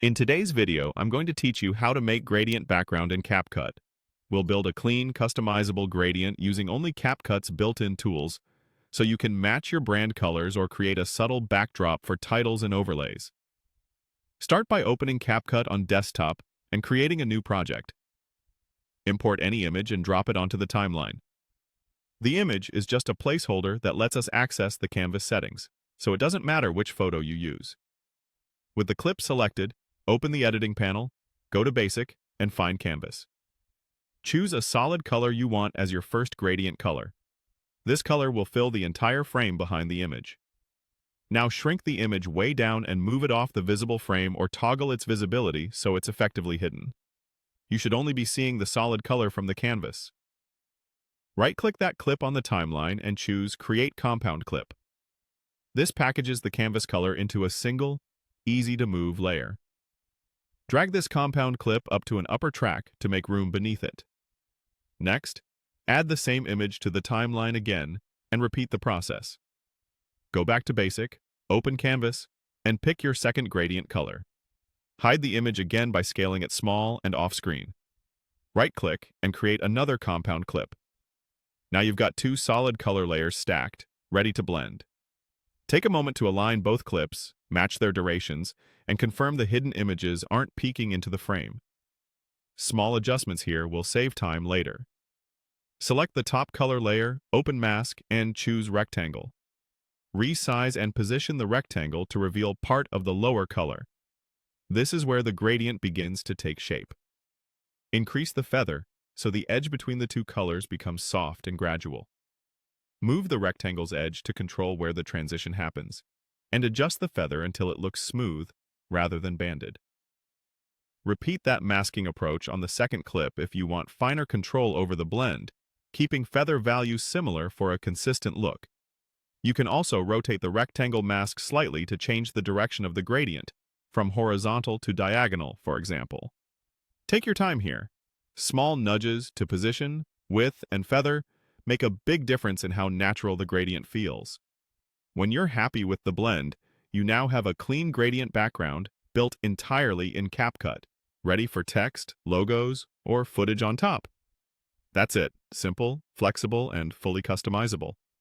In today's video, I'm going to teach you how to make gradient background in CapCut. We'll build a clean, customizable gradient using only CapCut's built-in tools, so you can match your brand colors or create a subtle backdrop for titles and overlays. Start by opening CapCut on desktop and creating a new project. Import any image and drop it onto the timeline. The image is just a placeholder that lets us access the canvas settings, so it doesn't matter which photo you use. With the clip selected, open the editing panel, go to Basic, and find Canvas. Choose a solid color you want as your first gradient color. This color will fill the entire frame behind the image. Now shrink the image way down and move it off the visible frame or toggle its visibility so it's effectively hidden. You should only be seeing the solid color from the canvas. Right-click that clip on the timeline and choose Create Compound Clip. This packages the canvas color into a single, easy-to-move layer. Drag this compound clip up to an upper track to make room beneath it. Next, add the same image to the timeline again and repeat the process. Go back to Basic, open Canvas, and pick your second gradient color. Hide the image again by scaling it small and off-screen. Right-click and create another compound clip. Now you've got two solid color layers stacked, ready to blend. Take a moment to align both clips, match their durations, and confirm the hidden images aren't peeking into the frame. Small adjustments here will save time later. Select the top color layer, open Mask, and choose Rectangle. Resize and position the rectangle to reveal part of the lower color. This is where the gradient begins to take shape. Increase the feather so the edge between the two colors becomes soft and gradual. Move the rectangle's edge to control where the transition happens, and adjust the feather until it looks smooth rather than banded. Repeat that masking approach on the second clip if you want finer control over the blend, keeping feather values similar for a consistent look. You can also rotate the rectangle mask slightly to change the direction of the gradient, from horizontal to diagonal, for example. Take your time here. Small nudges to position, width, and feather make a big difference in how natural the gradient feels. When you're happy with the blend, you now have a clean gradient background built entirely in CapCut, ready for text, logos, or footage on top. That's it. Simple, flexible, and fully customizable.